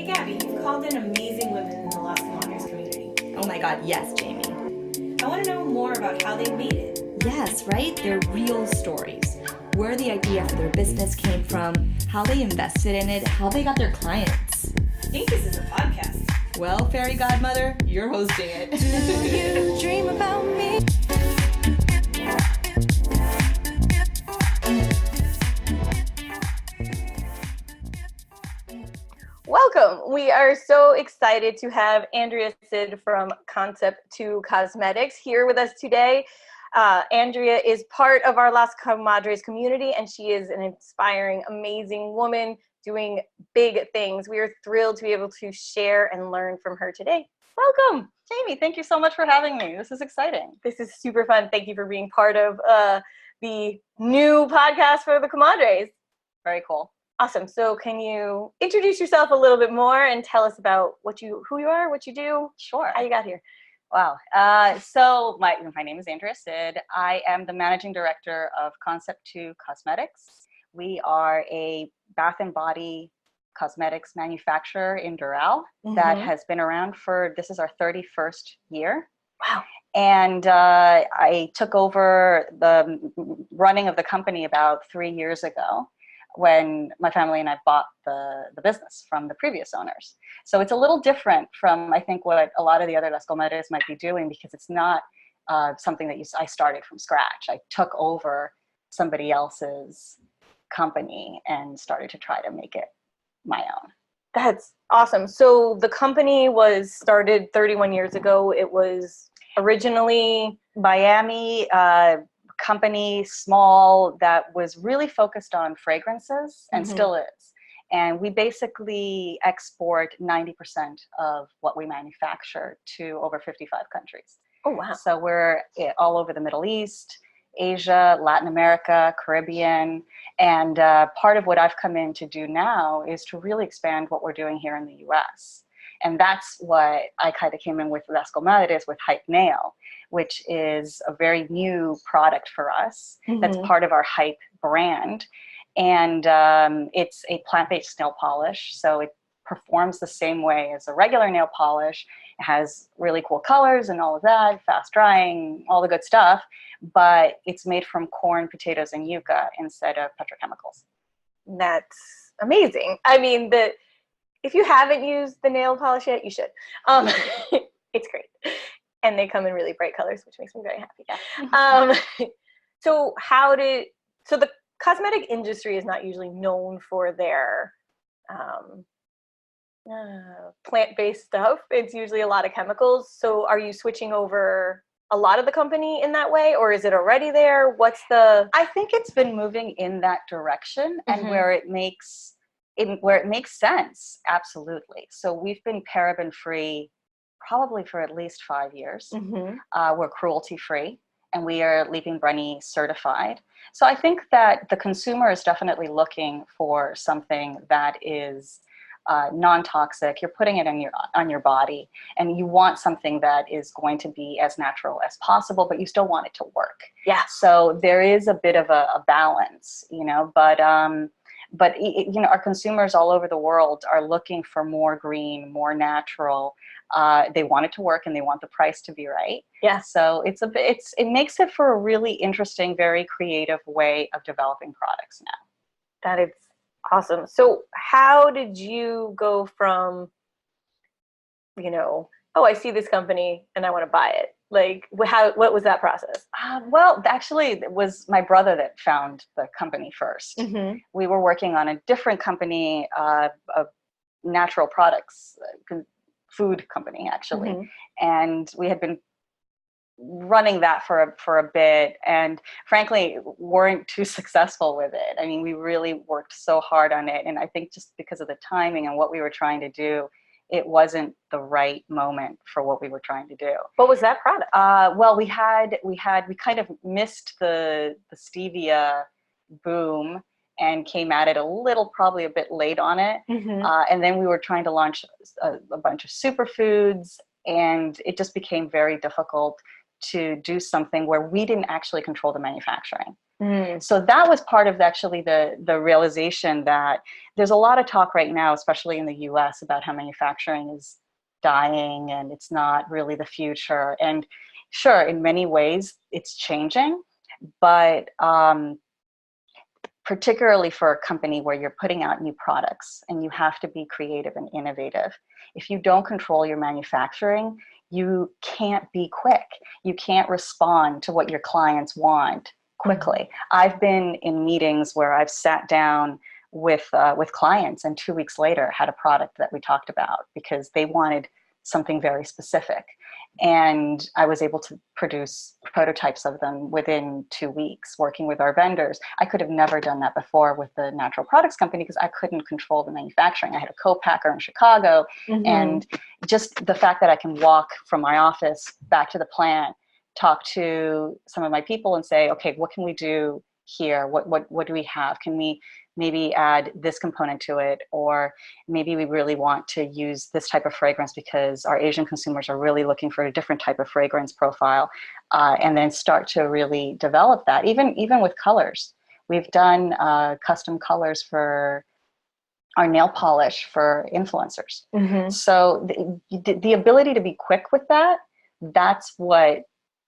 Gabby, you've called in amazing women in the Los Commanders community. Oh my god, yes, Jamie. I want to know more about how they made it. Yes, right? They're real stories. Where the idea for their business came from, how they invested in it, how they got their clients. I think this is a podcast. Well, fairy godmother, you're hosting it. Do you dream about me? Welcome. We are so excited to have Andrea Cid from Concept to Cosmetics here with us today. Andrea is part of our Las Comadres community, and she is an inspiring, amazing woman doing big things. We are thrilled to be able to share and learn from her today. Welcome. Jamie, thank you so much for having me. This is exciting. This is super fun. Thank you for being part of the new podcast for the Comadres. Very cool. Awesome. So can you introduce yourself a little bit more and tell us about who you are, what you do, Sure. how you got here? Wow. So my name is Andrea Cid. I am the managing director of Concept to Cosmetics. We are a bath and body cosmetics manufacturer in Doral that has been around this is our 31st year. Wow. And I took over the running of the company about 3 years ago, when my family and I bought the business from the previous owners. So it's a little different from, I think, what a lot of the other Las Comadres might be doing, because it's not something that I started from scratch. I took over somebody else's company and started to try to make it my own. That's awesome. So the company was started 31 years ago. It was originally Miami company, small, that was really focused on fragrances and still is. And we basically export 90% of what we manufacture to over 55 countries. Oh, wow. So we're all over the Middle East, Asia, Latin America, Caribbean. And part of what I've come in to do now is to really expand what we're doing here in the US. And that's what I kind of came in with Las Comadres, with Hype Nail, which is a very new product for us. That's part of our Hype brand. And it's a plant-based nail polish. So it performs the same way as a regular nail polish. It has really cool colors and all of that, fast drying, all the good stuff. But it's made from corn, potatoes, and yucca instead of petrochemicals. That's amazing. I mean, if you haven't used the nail polish yet, you should. It's great. And they come in really bright colors, which makes me very happy. Yeah. So the cosmetic industry is not usually known for their plant-based stuff. It's usually a lot of chemicals. So are you switching over a lot of the company in that way, or is it already there? I think it's been moving in that direction, and where it makes sense, absolutely. So we've been paraben-free probably for at least 5 years. We're cruelty-free, and we are Leaping Bunny certified. So I think that the consumer is definitely looking for something that is non-toxic. You're putting it on your body, and you want something that is going to be as natural as possible, but you still want it to work. Yeah. So there is a bit of a balance, but our consumers all over the world are looking for more green, more natural. They want it to work, and they want the price to be right. Yeah. So it makes it for a really interesting, very creative way of developing products now. That is awesome. So how did you go from, I see this company and I want to buy it? Like, what was that process? Well, actually, it was my brother that found the company first. We were working on a different company, of natural products, food company, actually. And we had been running that for a bit, and frankly weren't too successful with it. I mean, we really worked so hard on it, and I think just because of the timing and what we were trying to do, it wasn't the right moment for what we were trying to do. What was that product? Well, we kind of missed the stevia boom and came at it probably a bit late on it. And then we were trying to launch a bunch of superfoods, and it just became very difficult to do something where we didn't actually control the manufacturing. So that was part of actually the realization that there's a lot of talk right now, especially in the US, about how manufacturing is dying and it's not really the future. And sure, in many ways it's changing, but particularly for a company where you're putting out new products and you have to be creative and innovative. If you don't control your manufacturing, you can't be quick. You can't respond to what your clients want quickly. I've been in meetings where I've sat down with clients and 2 weeks later had a product that we talked about because they wanted something very specific. And I was able to produce prototypes of them within 2 weeks, working with our vendors. I could have never done that before with the natural products company because I couldn't control the manufacturing. I had a co-packer in Chicago. And just the fact that I can walk from my office back to the plant, talk to some of my people and say, okay, what can we do here? What do we have? Can we maybe add this component to it? Or maybe we really want to use this type of fragrance because our Asian consumers are really looking for a different type of fragrance profile, and then start to really develop that. Even with colors, we've done custom colors for our nail polish for influencers. So the ability to be quick with that, that's what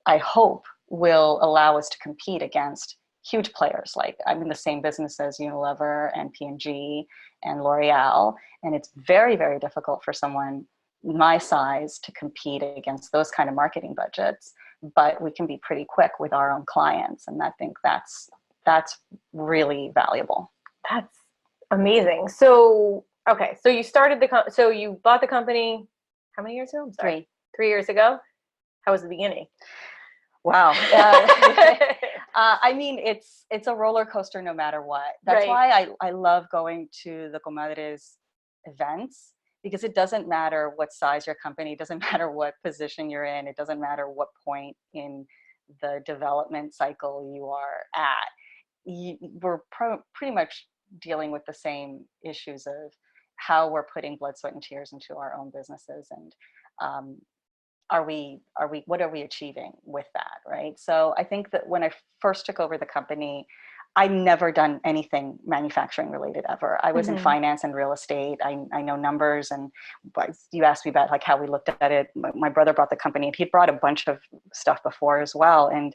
I hope will allow us to compete against huge players. Like I'm in the same business as Unilever and P&G and L'Oreal, and it's very, very difficult for someone my size to compete against those kind of marketing budgets, but we can be pretty quick with our own clients, and I think that's really valuable. That's amazing. So, okay, so you started so you bought the company how many years ago? I'm sorry. 3 years ago. How was the beginning? Wow. I mean, it's a roller coaster no matter what. That's why I love going to the Comadres events, because it doesn't matter what size your company, it doesn't matter what position you're in, it doesn't matter what point in the development cycle you are at. We're pretty much dealing with the same issues of how we're putting blood, sweat, and tears into our own businesses, and what are we achieving with that, right? So I think that when I first took over the company, I'd never done anything manufacturing related ever. I was in finance and real estate. I know numbers, and you asked me about like how we looked at it. My brother brought the company, and he'd brought a bunch of stuff before as well. And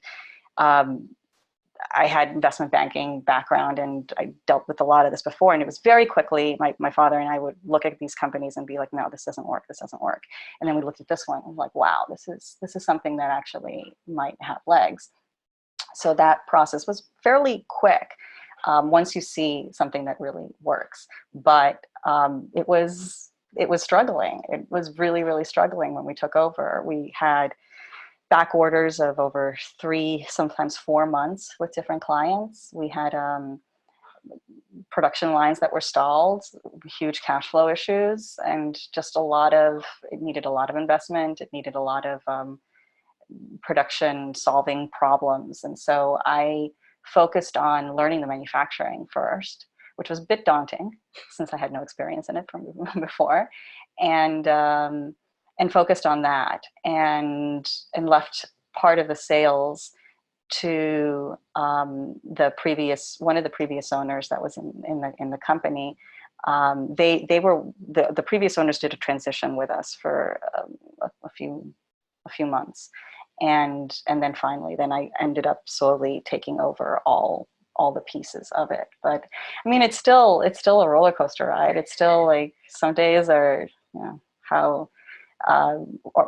I had investment banking background, and I dealt with a lot of this before. And it was very quickly, my father and I would look at these companies and be like, no, this doesn't work. This doesn't work. And then we looked at this one and like, wow, this is something that actually might have legs. So that process was fairly quick once you see something that really works. But it was struggling. It was really, really struggling when we took over. We had back orders of over 3, sometimes 4 months with different clients. We had production lines that were stalled, huge cash flow issues, and just it needed a lot of investment. It needed a lot of production solving problems. And so I focused on learning the manufacturing first, which was a bit daunting since I had no experience in it from before. And focused on that, and left part of the sales to one of the previous owners that was in the company. The previous owners did a transition with us for a few months, and then finally I ended up slowly taking over all the pieces of it. But I mean, it's still a roller coaster ride. It's still like some days are, how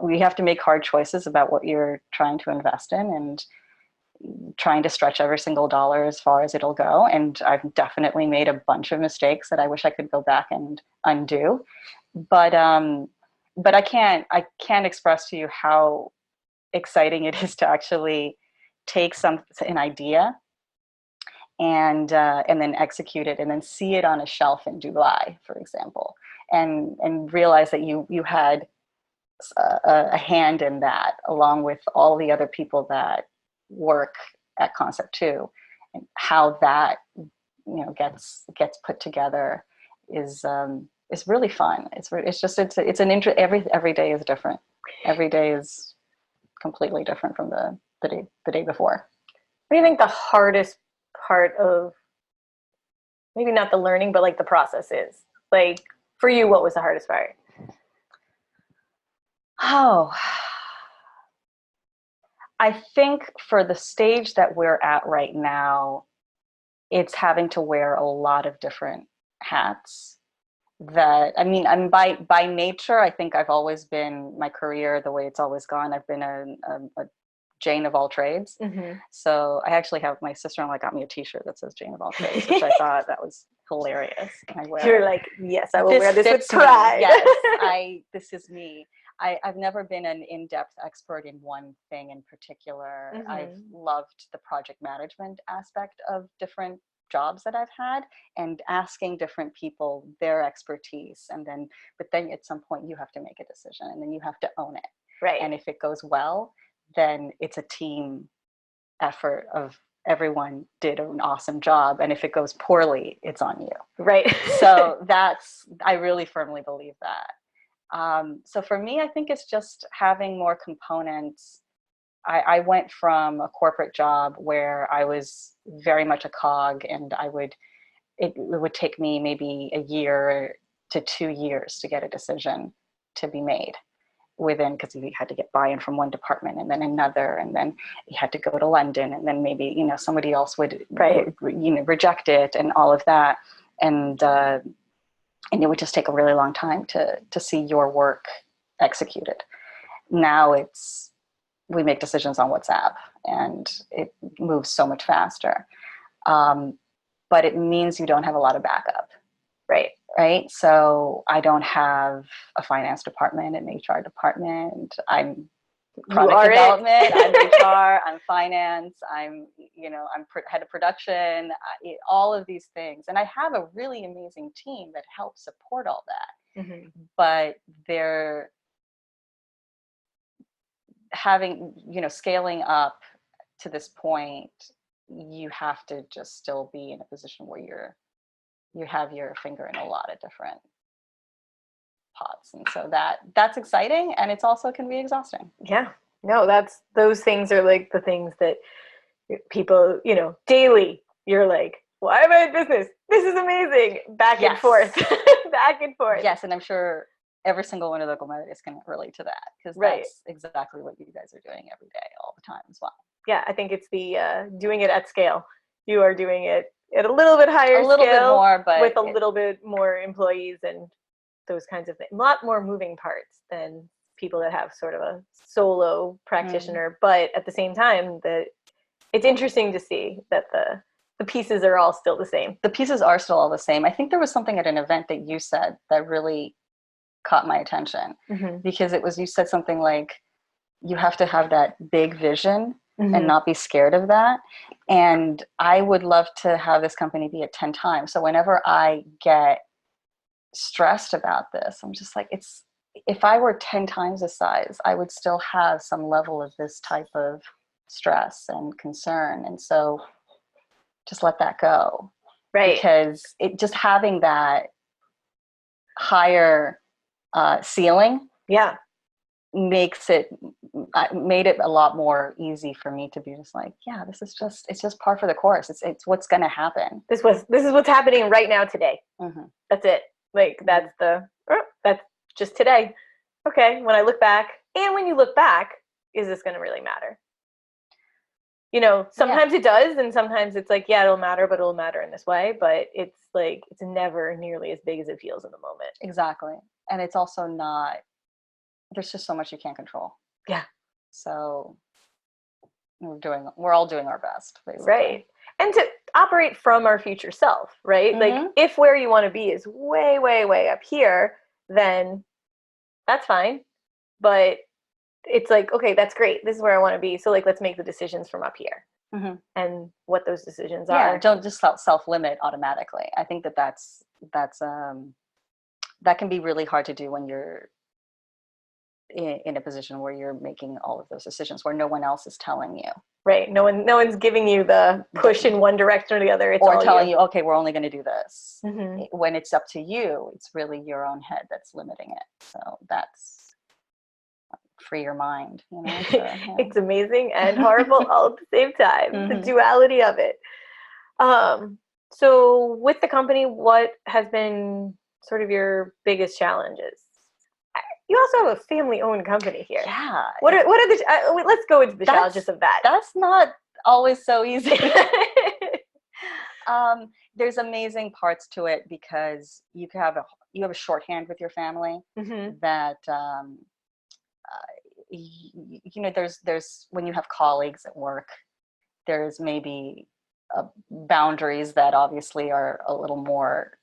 we have to make hard choices about what you're trying to invest in, and trying to stretch every single dollar as far as it'll go. And I've definitely made a bunch of mistakes that I wish I could go back and undo. But I can't express to you how exciting it is to actually take an idea and then execute it, and then see it on a shelf in Dubai, for example, and realize that you had a hand in that, along with all the other people that work at Concept 2, and how that gets put together is really fun. Every day is different. Every day is completely different from the day before. What do you think the hardest part of maybe not the learning, but like the process is? Like for you, what was the hardest part? Oh, I think for the stage that we're at right now, it's having to wear a lot of different hats. That I mean, I'm by nature, I think I've always been, my career, the way it's always gone, I've been a Jane of all trades. Mm-hmm. So I actually have, my sister-in-law got me a T-shirt that says Jane of all trades, which I thought that was hilarious. And I wear You're it. like, yes, I will wear this with fits me. pride. Yes, this is me. I've never been an in-depth expert in one thing in particular. Mm-hmm. I've loved the project management aspect of different jobs that I've had, and asking different people their expertise, but then at some point you have to make a decision, and then you have to own it. Right. And if it goes well, then it's a team effort of everyone did an awesome job, and if it goes poorly, it's on you. Right. So I really firmly believe that. So for me, I think it's just having more components. I went from a corporate job where I was very much a cog, and it would take me maybe a year to 2 years to get a decision to be made within, because you had to get buy-in from one department and then another, and then you had to go to London, and then maybe, somebody else would reject it, and all of that. And it would just take a really long time to see your work executed. Now we make decisions on WhatsApp, and it moves so much faster. But it means you don't have a lot of backup. Right. So I don't have a finance department, an HR department. I'm product development. I'm HR. I'm finance. I'm head of production. All of these things, and I have a really amazing team that helps support all that. Mm-hmm. But they're having, scaling up to this point, you have to just still be in a position where you have your finger in a lot of different pots. And so that's exciting, and it's also can be exhausting. Yeah. No, those things are like the things that people, daily, you're like, why am I in business? This is amazing. Back and forth. Back and forth. Yes, and I'm sure every single one of the commodities can relate to that, because that's exactly what you guys are doing every day, all the time as well. Yeah, I think it's the doing it at scale. You are doing it at a little bit higher scale. A little bit more, but with a little bit more employees and those kinds of things. A lot more moving parts than people that have sort of a solo practitioner. But at the same time, it's interesting to see that the pieces are all still the same. The pieces are still all the same. I think there was something at an event that you said that really caught my attention, because you said something like, you have to have that big vision and not be scared of that. And I would love to have this company be at 10 times. So whenever I get stressed about this, I'm just like, if I were 10 times the size, I would still have some level of this type of stress and concern. And so just let that go. Right. Because just having that higher ceiling made it a lot more easy for me to be just like, yeah, it's just par for the course. It's what's going to happen. This is what's happening right now today. That's it. Like that's just today. Okay. When I look back, and when you look back, is this going to really matter? Sometimes it does, and sometimes it's like, yeah, it'll matter, but it'll matter in this way. But it's like, it's never nearly as big as it feels in the moment. Exactly. And it's also not, there's just so much you can't control. Yeah. So we're all doing our best, basically. Right. And to operate from our future self, right? Like if where you want to be is way, way, way up here, then that's fine. But it's like, okay, that's great. This is where I want to be. So like, let's make the decisions from up here and what those decisions are. Yeah. Don't just self-limit automatically. I think that can be really hard to do when you're in a position where you're making all of those decisions, where no one else is telling you. Right. No one's giving you the push in one direction or the other. It's or all telling you, okay, we're only going to do this. Mm-hmm. When it's up to you, it's really your own head that's limiting it. So that's free your mind. You know? So, yeah. It's amazing and horrible all at the same time. The duality of it. So with the company, what has been sort of your biggest challenges? You also have a family-owned company here. Yeah. What are the? Let's go into the challenges of that. That's not always so easy. There's amazing parts to it because you have a shorthand with your family that there's when you have colleagues at work, there's maybe boundaries that obviously are a little more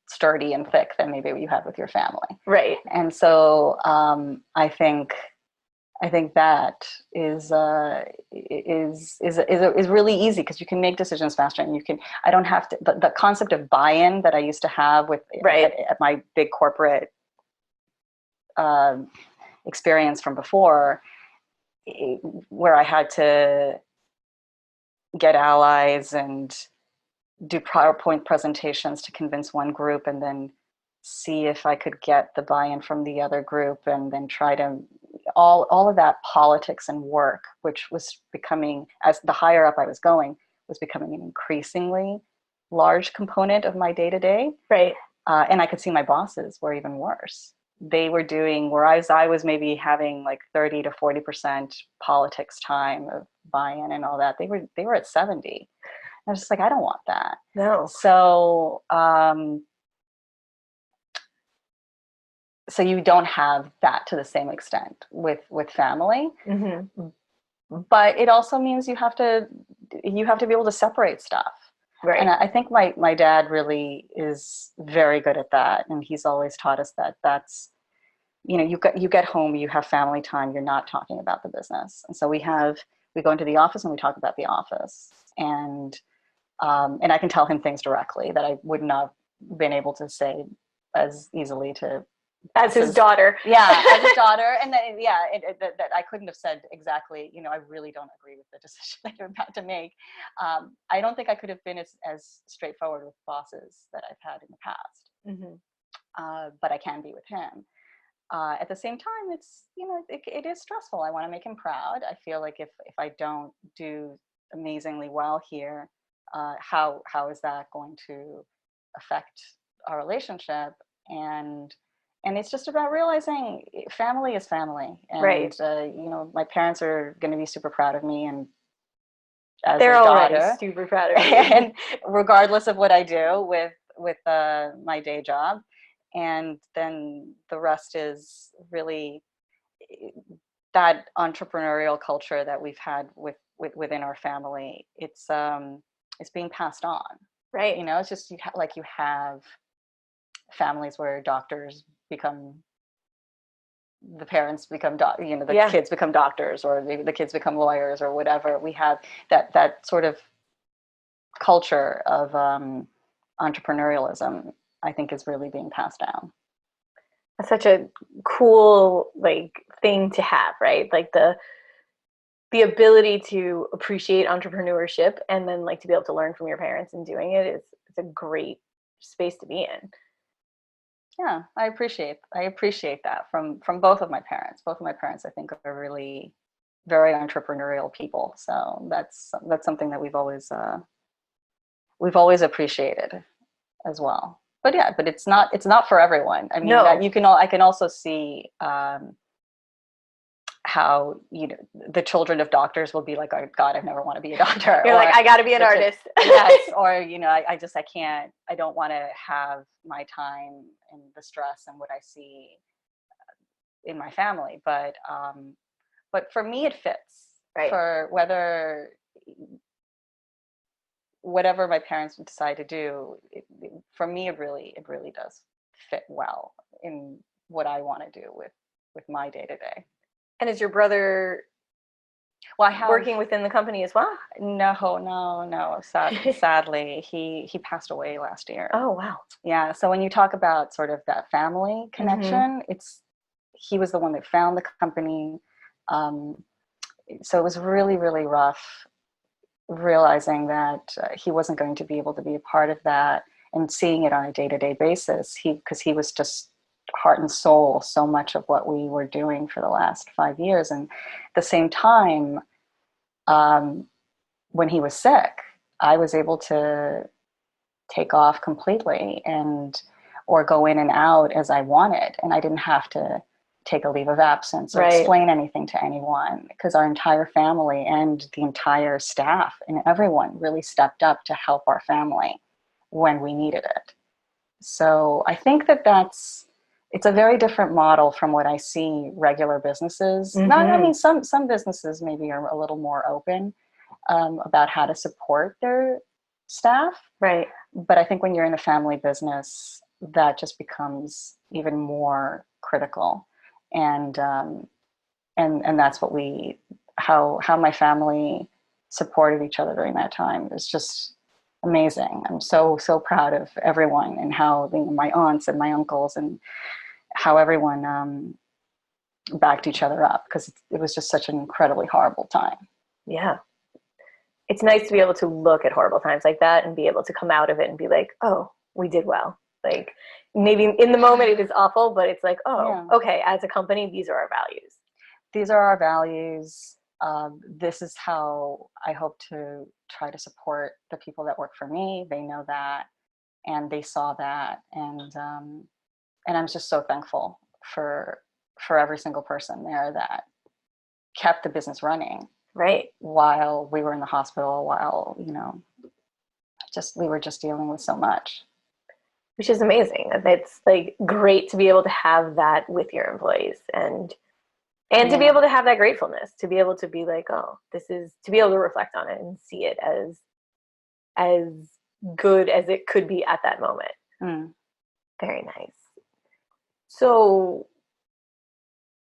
sturdy and thick than maybe what you have with your family. Right. And so I think that is really easy because you can make decisions faster, and I don't have to, the concept of buy-in that I used to have with at my big corporate experience from before, where I had to get allies and do PowerPoint presentations to convince one group and then see if I could get the buy-in from the other group, and then try to all of that politics and work, which was becoming, as the higher up I was going, was becoming an increasingly large component of my day-to-day. Right. And I could see my bosses were even worse. They were doing, whereas I was maybe having like 30 to 40% politics time of buy-in and all that, they were at 70. I was just like, I don't want that. No. So you don't have that to the same extent with family, but it also means you have to be able to separate stuff. Right. And I think my dad really is very good at that, and he's always taught us that that's, you get home, you have family time, you're not talking about the business. And so we go into the office and we talk about the office, and I can tell him things directly that I would not have been able to say as easily to as his daughter. Yeah, as his daughter. And that I couldn't have said exactly, I really don't agree with the decision that you're about to make. I don't think I could have been as straightforward with bosses that I've had in the past, but I can be with him. At the same time, it's, it is stressful. I want to make him proud. I feel like if I don't do amazingly well here, how is that going to affect our relationship? And it's just about realizing family is family. And, right. My parents are going to be super proud of me, and as they're a already daughter, super proud of you. And regardless of what I do with my day job, and then the rest is really that entrepreneurial culture that we've had within our family. It's being passed on. Right. It's just you have families where the parents become kids become doctors, or maybe the kids become lawyers or whatever. We have that sort of culture of entrepreneurialism, I think, is really being passed down. That's such a cool thing to have, right? Like the ability to appreciate entrepreneurship, and then to be able to learn from your parents in doing it it's a great space to be in. Yeah, I appreciate that from both of my parents. Both of my parents, I think, are really very entrepreneurial people. So that's something that we've always appreciated as well. But yeah, but it's not for everyone. I mean, I can also see how the children of doctors will be like, oh God, I never want to be a doctor. You're like, I got to be an artist. Yes, or I can't. I don't want to have my time and the stress and what I see in my family. But for me, it fits. Right. For whatever my parents would decide to do, for me, it really does fit well in what I want to do with my day to day. And is your brother working within the company as well? No. Sadly, he passed away last year. Oh, wow. Yeah. So when you talk about sort of that family connection, he was the one that found the company. So it was really, really rough realizing that he wasn't going to be able to be a part of that, and seeing it on a day-to-day basis. Because he was just heart and soul so much of what we were doing for the last 5 years. And at the same time, when he was sick, I was able to take off completely or go in and out as I wanted. And I didn't have to take a leave of absence or explain anything to anyone, because our entire family and the entire staff and everyone really stepped up to help our family when we needed it. So I think it's a very different model from what I see regular businesses. Some businesses maybe are a little more open about how to support their staff. Right. But I think when you're in a family business, that just becomes even more critical. And that's how my family supported each other during that time. It's just amazing. I'm so proud of everyone, and how my aunts and my uncles and how everyone backed each other up, because it was just such an incredibly horrible time. Yeah. It's nice to be able to look at horrible times like that and be able to come out of it and be like, oh, we did well. Like, maybe in the moment it is awful, but it's like, okay, as a company, these are our values. These are our values. This is how I hope to try to support the people that work for me. They know that, and they saw that. And I'm just so thankful for every single person there that kept the business running. Right. While we were in the hospital, while, we were just dealing with so much. Which is amazing. It's like great to be able to have that with your employees, and to be able to have that gratefulness, to be able to be like, oh, to be able to reflect on it and see it as good as it could be at that moment. Very nice. So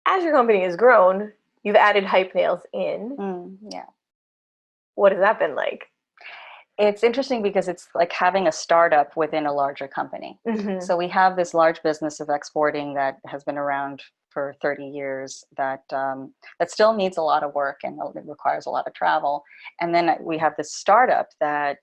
as your company has grown, you've added Hype Nails in. Yeah. What has that been like? It's interesting because it's like having a startup within a larger company. So we have this large business of exporting that has been around for 30 years that still needs a lot of work, and it requires a lot of travel. And then we have this startup that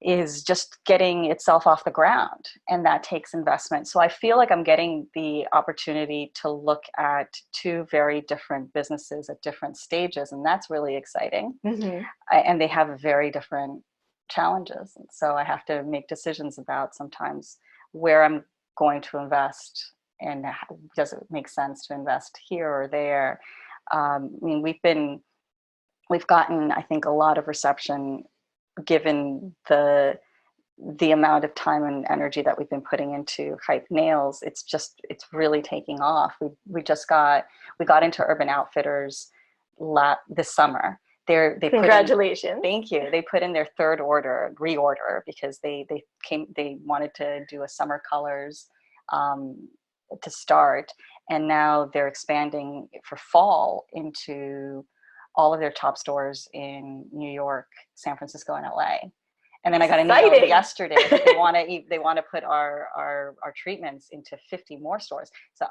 is just getting itself off the ground, and that takes investment. So I feel like I'm getting the opportunity to look at two very different businesses at different stages, and that's really exciting. And they have very different challenges, and so I have to make decisions about sometimes where I'm going to invest, and does it make sense to invest here or there. We've gotten, I think, a lot of reception given the amount of time and energy that we've been putting into Hype Nails. It's really taking off. We got into Urban Outfitters this summer. Congratulations. Thank you. They put in their third reorder, because they wanted to do a summer colors to start, and now they're expanding for fall into all of their top stores in New York, San Francisco, and LA. And then I got an email yesterday that they want to put our treatments into 50 more stores. So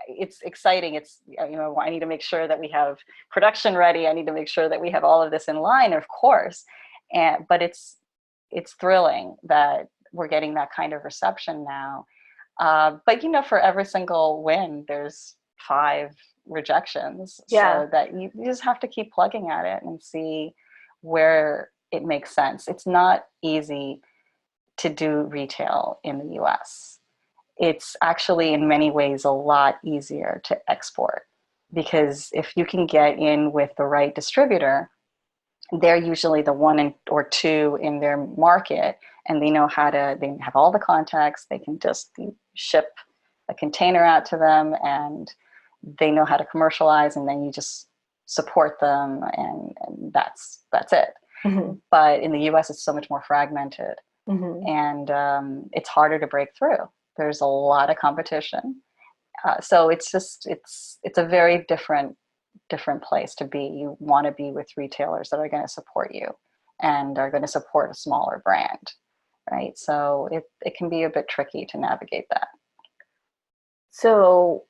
it's exciting. I need to make sure that we have production ready. I need to make sure that we have all of this in line, of course. But it's thrilling that we're getting that kind of reception now. But for every single win, there's 5 rejections. Yeah. So that you just have to keep plugging at it and see where it makes sense. It's not easy to do retail in the US. It's actually in many ways a lot easier to export, because if you can get in with the right distributor, they're usually the 1 or 2 in their market, and they have all the contacts. They can just ship a container out to them, and they know how to commercialize, and then you just support them, and that's it. But in the US, it's so much more fragmented, and it's harder to break through. There's a lot of competition. So it's a very different place to be. You want to be with retailers that are going to support you and are going to support a smaller brand, right? So it can be a bit tricky to navigate that. So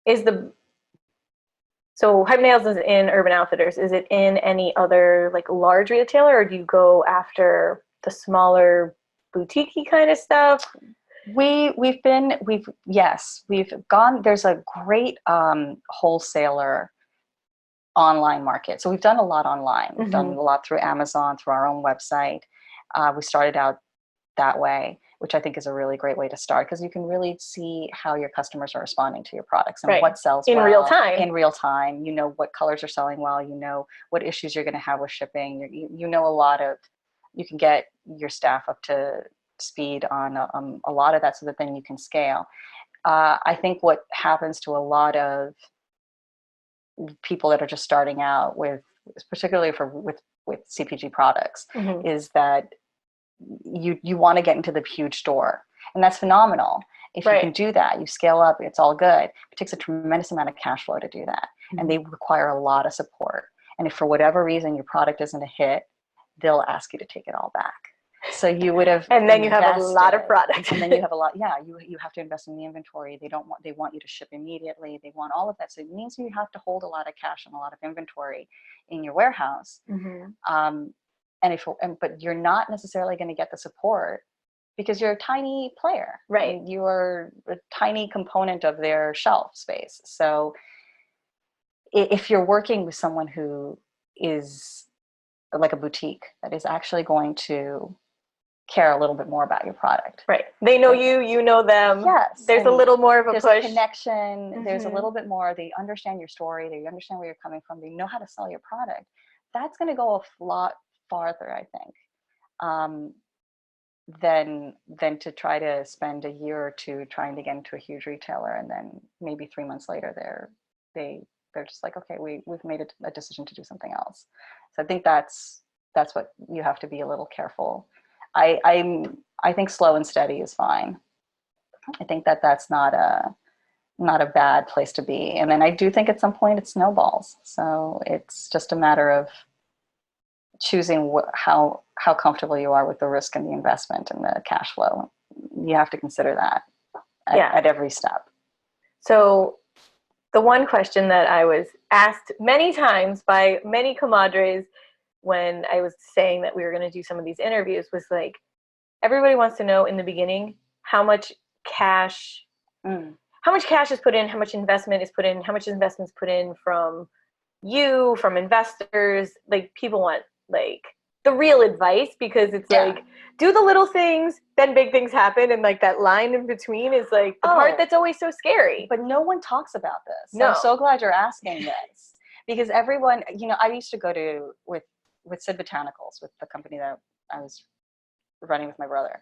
Hype Nails is in Urban Outfitters. Is it in any other like large retailer, or do you go after the smaller boutique-y kind of stuff? We've gone. There's a great wholesaler online market. So we've done a lot online. We've done a lot through Amazon, through our own website. We started out that way, which I think is a really great way to start, because you can really see how your customers are responding to your products and what sells in well. real time. In real time, you know what colors are selling well. You know what issues you're going to have with shipping. You know you can get your staff up to speed on a lot of that, so that then you can scale. I think what happens to a lot of people that are just starting out with, particularly with CPG products, is that you want to get into the huge store, and that's phenomenal. If you can do that, you scale up, it's all good. It takes a tremendous amount of cash flow to do that, and they require a lot of support. And if for whatever reason your product isn't a hit, they'll ask you to take it all back. So you would have, and then you have a lot of product, and then you have a lot. Yeah, you have to invest in the inventory. They want you to ship immediately. They want all of that. So it means you have to hold a lot of cash and a lot of inventory in your warehouse. But you're not necessarily going to get the support because you're a tiny player, right? You're a tiny component of their shelf space. So if you're working with someone who is like a boutique that is actually going to care a little bit more about your product, right? They know you know them. Yes, there's a little more of a push. A connection. There's a little bit more. They understand your story. They understand where you're coming from. They know how to sell your product. That's going to go a lot farther, I think, than to try to spend a year or two trying to get into a huge retailer, and then maybe 3 months later they're just like, okay, we've made a decision to do something else. So I think that's what you have to be a little careful. I think slow and steady is fine. I think that's not a bad place to be. And then I do think at some point it snowballs. So it's just a matter of choosing how comfortable you are with the risk and the investment and the cash flow. You have to consider that at every step. So the one question that I was asked many times by many comadres when I was saying that we were going to do some of these interviews was like, everybody wants to know in the beginning how much cash is put in, how much investment is put in, how much investment is put in from you, from investors. Like, people want like the real advice, because it's like, do the little things, then big things happen, and like that line in between is like the part that's always so scary. But no one talks about this. No. I'm so glad you're asking this, because everyone, I used to go with Cid Botanicals, with the company that I was running with my brother.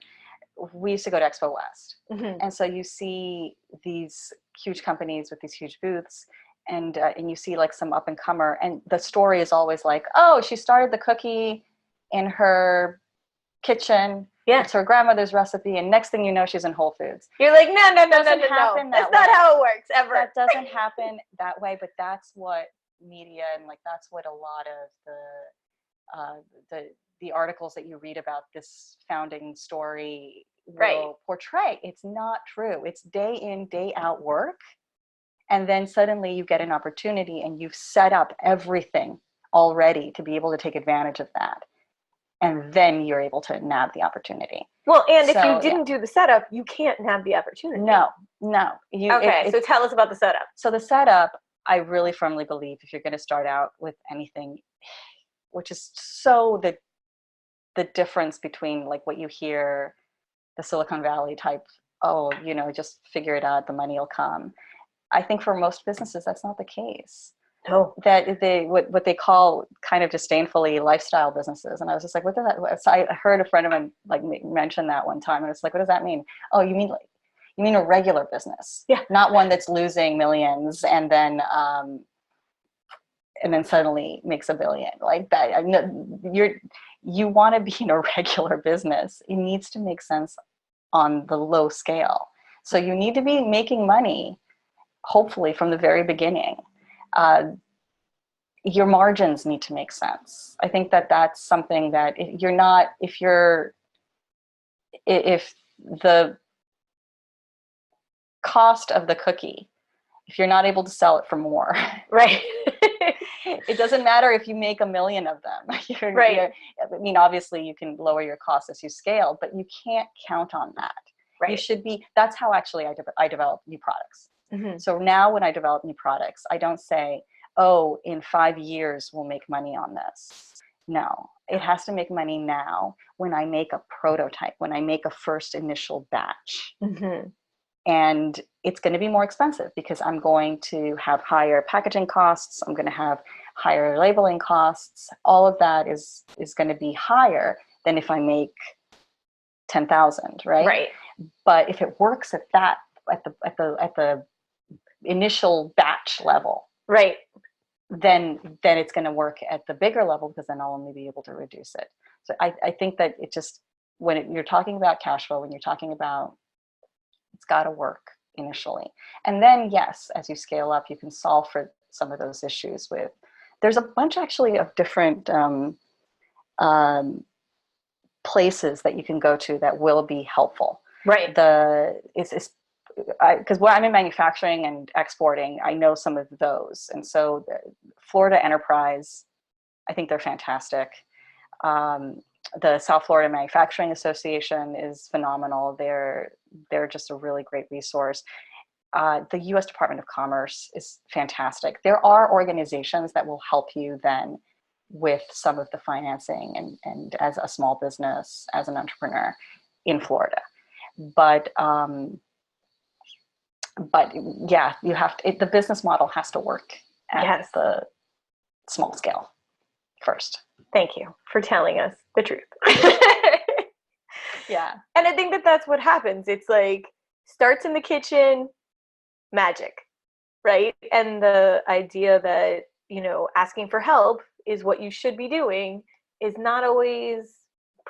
We used to go to Expo West. And so you see these huge companies with these huge booths, and you see like some up and comer, and the story is always like, oh, she started the cookie in her kitchen. It's her grandmother's recipe, and next thing you know, she's in Whole Foods. You're like, no. That's not how it works ever. That doesn't happen that way, but that's what media and like that's what a lot of the articles that you read about this founding story will portray. It's not true. It's day in, day out work. And then suddenly you get an opportunity and you've set up everything already to be able to take advantage of that. And then you're able to nab the opportunity. Well, and if you didn't do the setup, you can't nab the opportunity. No. So tell us about the setup. So the setup, I really firmly believe if you're going to start out with anything, which is so the difference between like what you hear, the Silicon Valley type, just figure it out, the money will come. I think for most businesses, that's not the case. No. That what they call kind of disdainfully lifestyle businesses. And I was just like, what does that, so I heard a friend of mine like mention that one time, and it's like, what does that mean? Oh, you mean a regular business, not one that's losing millions and then suddenly makes $1 billion like that. You want to be in a regular business. It needs to make sense on the low scale. So you need to be making money, hopefully from the very beginning. Your margins need to make sense. I think that's something that if the cost of the cookie, if you're not able to sell it for more, right? It doesn't matter if you make 1 million of them. I mean, obviously you can lower your costs as you scale, but you can't count on that. Right. You should be. That's how actually I develop new products. So now when I develop new products, I don't say, oh, in 5 years we'll make money on this. No, it has to make money now when I make a prototype, when I make a first initial batch. Mm-hmm. And it's going to be more expensive because I'm going to have higher packaging costs. I'm going to have higher labeling costs. All of that is going to be higher than if I make 10,000, right? Right. But if it works at the initial batch level, Right. then it's going to work at the bigger level, because then I'll only be able to reduce it. So I think that it just, you're talking about cash flow, when you're talking about, it's got to work initially. And then, yes, as you scale up, you can solve for some of those issues with, there's a bunch actually of different places that you can go to that will be helpful. Right. Because I'm in manufacturing and exporting, I know some of those. And so the Florida Enterprise, I think they're fantastic. The South Florida Manufacturing Association is phenomenal. They're just a really great resource. The U.S. Department of Commerce is fantastic. There are organizations that will help you then with some of the financing and as a small business, as an entrepreneur in Florida. But yeah, you have to, the business model has to work at the small scale first. Thank you for telling us the truth. Yeah. And I think that that's what happens. It's like, starts in the kitchen, magic, right? And the idea that, asking for help is what you should be doing is not always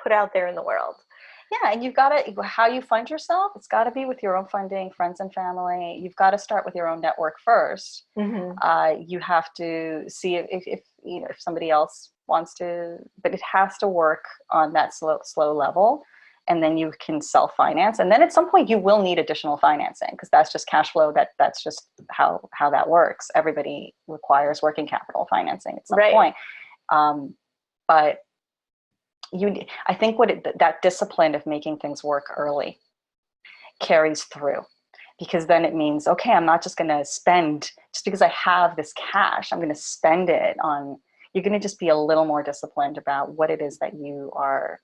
put out there in the world. Yeah, and you've got to, how you fund yourself, it's got to be with your own funding, friends and family. You've got to start with your own network first. Mm-hmm. You have to see if somebody else wants to, but it has to work on that slow level, and then you can self-finance. And then at some point you will need additional financing, because that's just cash flow. That's just how that works. Everybody requires working capital financing at some point. But I think that discipline of making things work early carries through, because then it means, okay, I'm not just going to spend, just because I have this cash, I'm going to spend it on, you're going to just be a little more disciplined about what it is that you are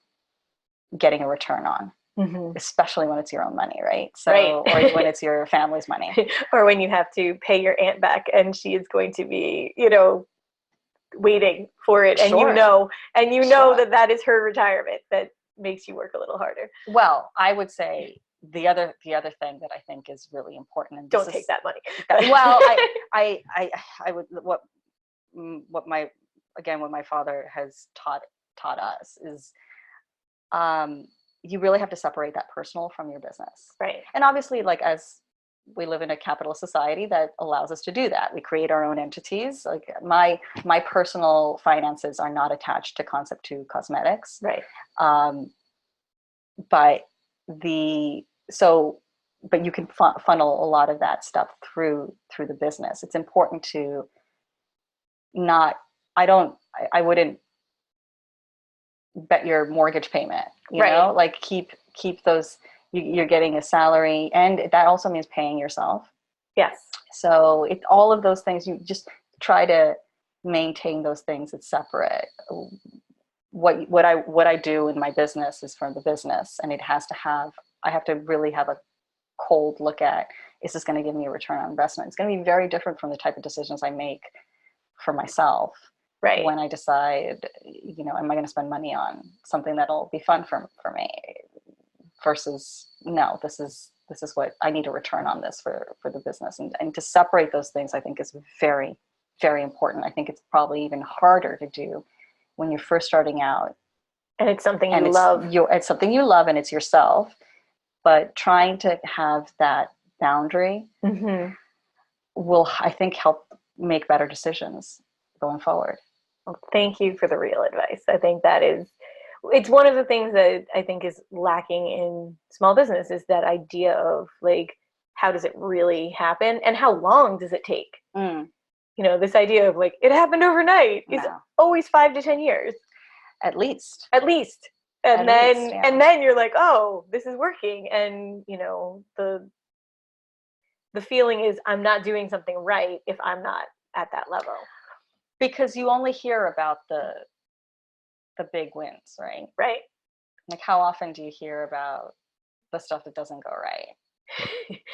getting a return on, especially when it's your own money, right? So, or when it's your family's money. Or when you have to pay your aunt back and she is going to be, waiting for it, and you know that is her retirement, that makes you work a little harder. Well, I would say the other thing that I think is really important, and don't take that money. Well, I would, what my father has taught us is, you really have to separate that personal from your business, right? And obviously, like, as we live in a capitalist society that allows us to do that. We create our own entities. Like my personal finances are not attached to Concept 2 Cosmetics. Right. But you can funnel a lot of that stuff through the business. It's important to I wouldn't bet your mortgage payment, you know, like keep those. You're getting a salary, and that also means paying yourself. Yes. So all of those things, you just try to maintain those things. It's separate. What I do in my business is for the business, and I have to really have a cold look at, is this going to give me a return on investment? It's going to be very different from the type of decisions I make for myself. Right. When I decide, am I going to spend money on something that'll be fun for me? Versus, no, this is what I need a return on this for the business. And to separate those things, I think, is very, very important. I think it's probably even harder to do when you're first starting out. And it's something you love. It's something you love, and it's yourself. But trying to have that boundary will, I think, help make better decisions going forward. Well, thank you for the real advice. I think it's one of the things that I think is lacking in small business, is that idea of, like, how does it really happen and how long does it take? This idea of, like, it happened overnight is always 5 to 10 years. At least. And then you're like, oh, this is working. And, the feeling is, I'm not doing something right if I'm not at that level? Because you only hear about the big wins, right? Right. Like, how often do you hear about the stuff that doesn't go right?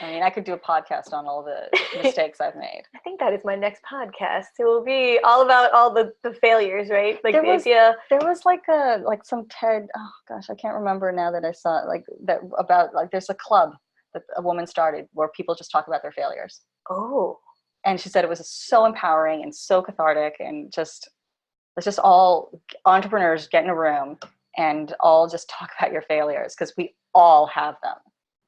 I mean, I could do a podcast on all the mistakes I've made. I think that is my next podcast. It will be all about all the failures, right? Like There was like some TED, oh gosh, I can't remember now that I saw it, like that about, like, there's a club that a woman started where people just talk about their failures. Oh. And she said it was so empowering and so cathartic, and let's just all entrepreneurs get in a room and all just talk about your failures, because we all have them.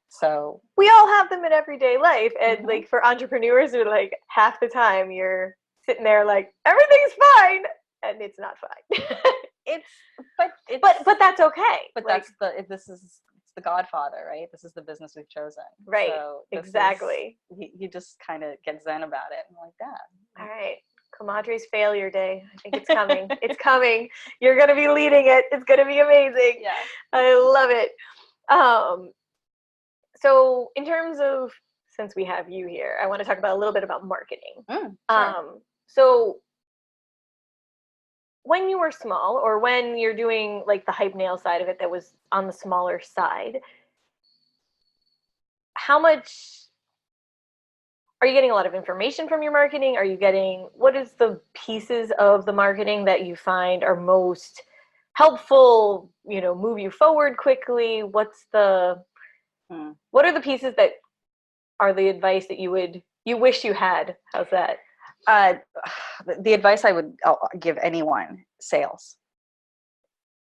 So we all have them in everyday life, and like for entrepreneurs, are like half the time you're sitting there like everything's fine, and it's not fine. but that's okay. But like, it's the Godfather, right? This is the business we've chosen, right? So exactly. You just kind of get zen about it and like that. All right, Comadre's failure day. I think it's coming. It's coming. You're gonna be leading it. It's gonna be amazing. Yeah, I love it. So in terms of, since we have you here, I want to talk about a little bit about marketing. Sure. So when you were small, or when you're doing like the hype nail side of it that was on the smaller side, how much are you getting? A lot of information from your marketing? Are you getting, what is the pieces of the marketing that you find are most helpful, move you forward quickly? What are the pieces that are the advice that you wish you had? How's that? The advice I'll give anyone: sales.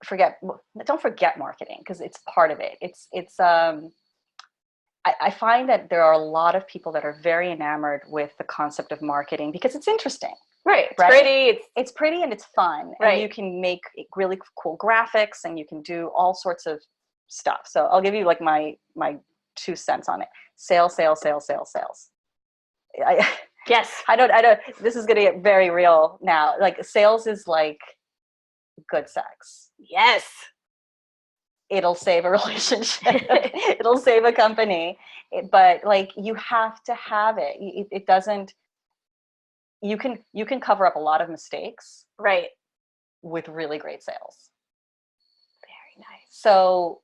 Don't forget marketing, because it's part of it. I find that there are a lot of people that are very enamored with the concept of marketing because it's interesting. Right. It's pretty. It's pretty and it's fun. Right. And you can make really cool graphics, and you can do all sorts of stuff. So I'll give you like my 2 cents on it. Sales. Yes. I don't, this is going to get very real now. Like, sales is like good sex. Yes. It'll save a relationship. It'll save a company. But like, you have to have it. It doesn't, you can cover up a lot of mistakes. Right. With really great sales. Very nice. So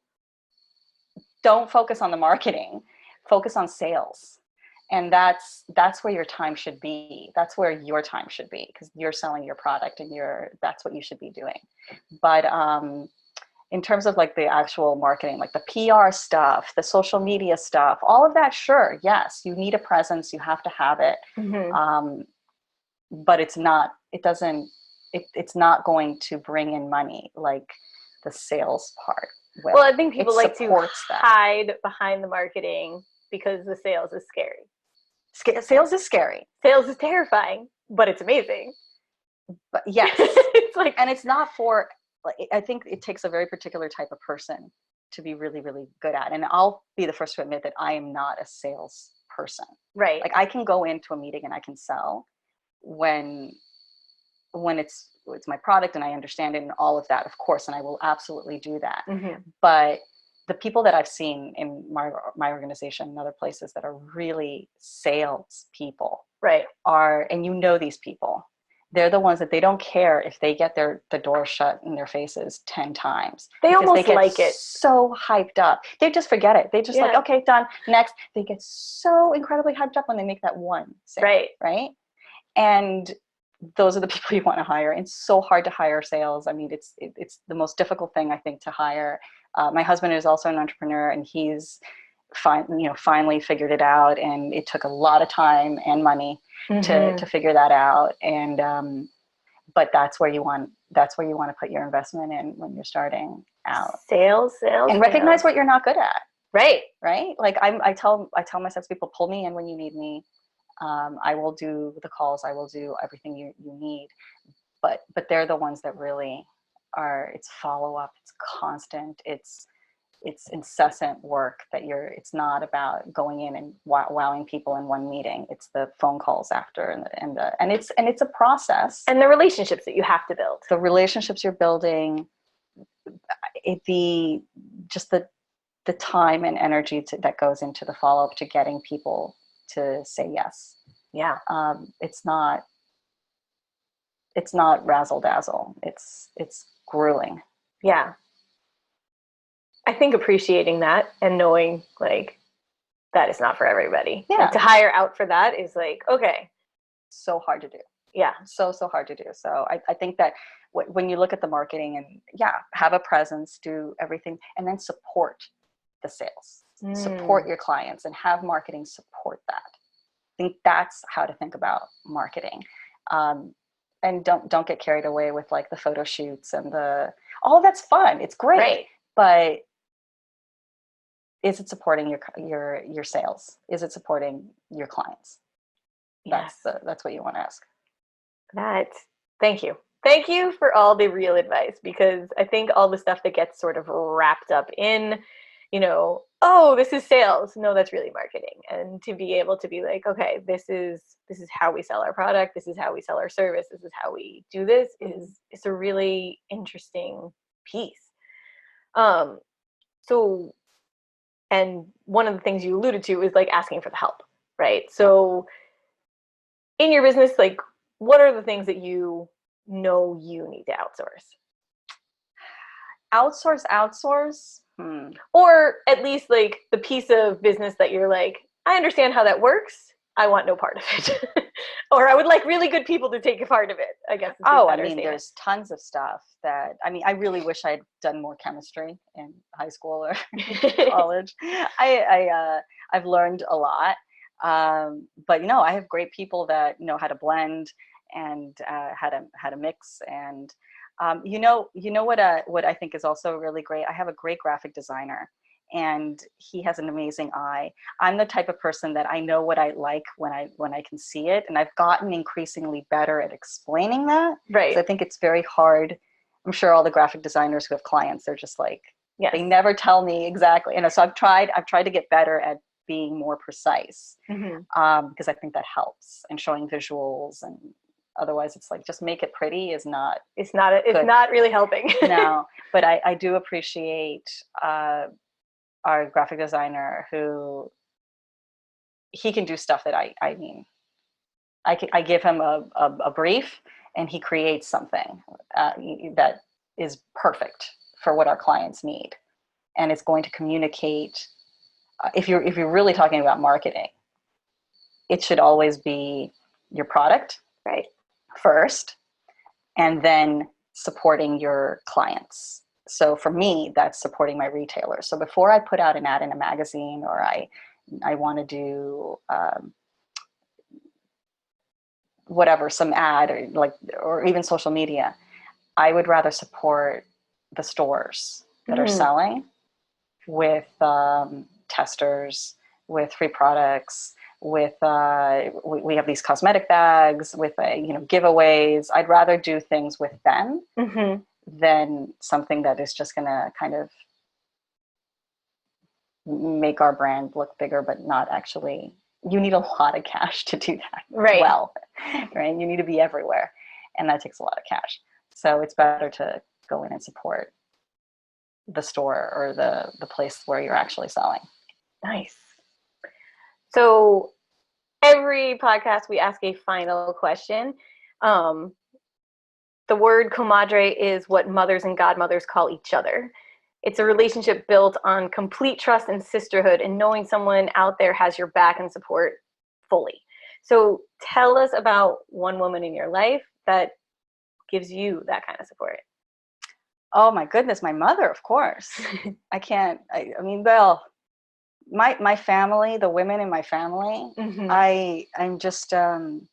don't focus on the marketing, focus on sales. And that's where your time should be. That's where your time should be, because you're selling your product, and that's what you should be doing. But in terms of like the actual marketing, like the PR stuff, the social media stuff, all of that, sure, yes, you need a presence, you have to have it. But it's not going to bring in money like the sales part. Well, I think people like to hide behind the marketing because the sales is scary. Sales is scary. Sales is terrifying, but it's amazing. But yes, it's like, and it's not for. I think it takes a very particular type of person to be really, really good at. And I'll be the first to admit that I am not a sales person. Right. Like, I can go into a meeting and I can sell when it's my product and I understand it and all of that, of course, and I will absolutely do that. But the people that I've seen in my organization and other places that are really sales people, right, and these people, they're the ones that they don't care if they get the door shut in their faces 10 times. They almost they get like it. So hyped up. They just forget it. They just like, okay, done, next. They get so incredibly hyped up when they make that one sale, right? And those are the people you want to hire. It's so hard to hire sales. I mean, it's the most difficult thing, I think, to hire. My husband is also an entrepreneur, and he's finally figured it out. And it took a lot of time and money to figure that out. And but that's where you want to put your investment in when you're starting out. Sales, and recognize what you're not good at. Right. Like I tell my salespeople, pull me in when you need me. I will do the calls. I will do everything you need. But they're the ones that really are. It's follow up. It's constant. It's incessant work it's not about going in and wowing people in one meeting. It's the phone calls after and it's a process. And the relationships that you have to build. The relationships you're building, the time and energy that goes into the follow-up to getting people to say yes. Yeah. It's not it's not razzle dazzle. It's grueling. Yeah. I think appreciating that and knowing like that is not for everybody. Yeah. Like, to hire out for that is like, okay. So hard to do. Yeah. So hard to do. So I think that when you look at the marketing and have a presence, do everything, and then support the sales, support your clients, and have marketing support that. I think that's how to think about marketing. And don't get carried away with like the photo shoots and all of that's fun. It's great, right. But is it supporting your sales? Is it supporting your clients? Yes. That's what you want to ask. Thank you. Thank you for all the real advice, because I think all the stuff that gets sort of wrapped up in, oh, this is sales. No, that's really marketing. And to be able to be like, okay, this is how we sell our product. This is how we sell our service. This is how we do this is a really interesting piece. So, and one of the things you alluded to is like asking for the help, right? So in your business, like, what are the things that you know you need to outsource? Outsource? Or at least like the piece of business that you're like, I understand how that works. I want no part of it. Or I would like really good people to take a part of it, I guess. There's tons of stuff that, I really wish I'd done more chemistry in high school or college. I've learned a lot. But I have great people that know how to blend and how to mix. And what I think is also really great. I have a great graphic designer, and he has an amazing eye. I'm the type of person that I know what I like when I can see it, and I've gotten increasingly better at explaining that. Right. So I think it's very hard. I'm sure all the graphic designers who have clients, they're just like, yes. They never tell me exactly. So I've tried to get better at being more precise, because I think that helps, and showing visuals. And otherwise it's like, just make it pretty it's not really helping. No, but I do appreciate our graphic designer, who he can do stuff that I give him a brief, and he creates something that is perfect for what our clients need, and it's going to communicate. If you're really talking about marketing, it should always be your product, right, first, and then supporting your clients. So for me, that's supporting my retailers. So before I put out an ad in a magazine, or I want to do whatever, some ad, or even social media, I would rather support the stores that are selling with testers, with free products, with we have these cosmetic bags, with giveaways. I'd rather do things with them than something that is just going to kind of make our brand look bigger, but not actually. You need a lot of cash to do that well, right? You need to be everywhere, and that takes a lot of cash. So it's better to go in and support the store or the place where you're actually selling. Nice. So every podcast we ask a final question. The word comadre is what mothers and godmothers call each other. It's a relationship built on complete trust and sisterhood, and knowing someone out there has your back and support fully. So tell us about one woman in your life that gives you that kind of support. Oh my goodness, my mother, of course. My family, the women in my family, I'm just, I'm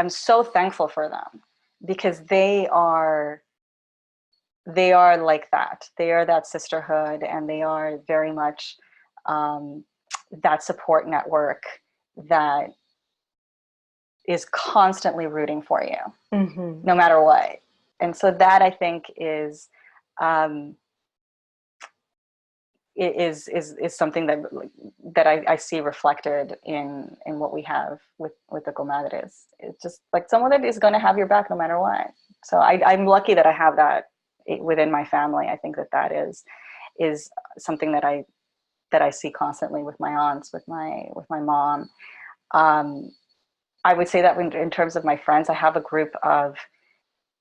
so thankful for them, because they are like that. They are that sisterhood, and they are very much that support network that is constantly rooting for you, no matter what. And so that, I think, is something that I see reflected in what we have with the comadres. It's just like someone that is going to have your back no matter what. So I'm lucky that I have that within my family. I think that is something that I see constantly with my aunts, with my mom. I would say that in terms of my friends, I have a group of,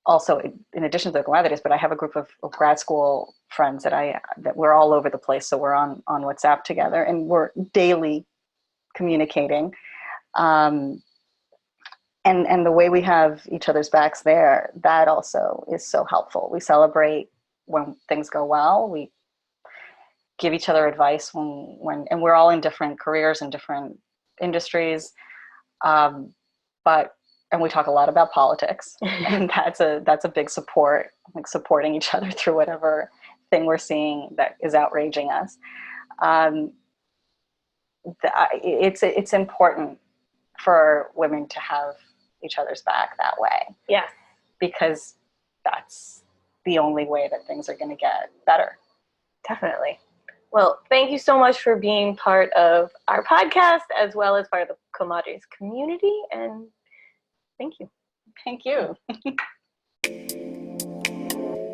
also in addition to the comadres, but I have a group of grad school friends that we're all over the place. So we're on WhatsApp together and we're daily communicating. And the way we have each other's backs there, that also is so helpful. We celebrate when things go well. We give each other advice and we're all in different careers and different industries. And we talk a lot about politics, and that's a big support, like supporting each other through whatever thing we're seeing that is outraging us. It's important for women to have each other's back that way. Yes. Because that's the only way that things are going to get better. Definitely. Well, thank you so much for being part of our podcast as well as part of the Comadres community. And thank you. Thank you.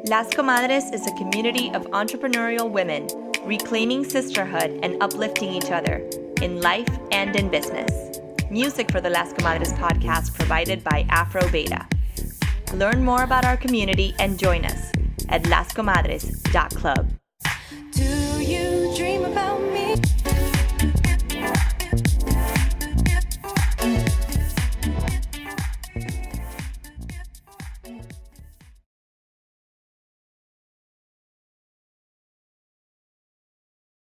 Las Comadres is a community of entrepreneurial women reclaiming sisterhood and uplifting each other in life and in business. Music for the Las Comadres podcast provided by Afro Beta. Learn more about our community and join us at lascomadres.club.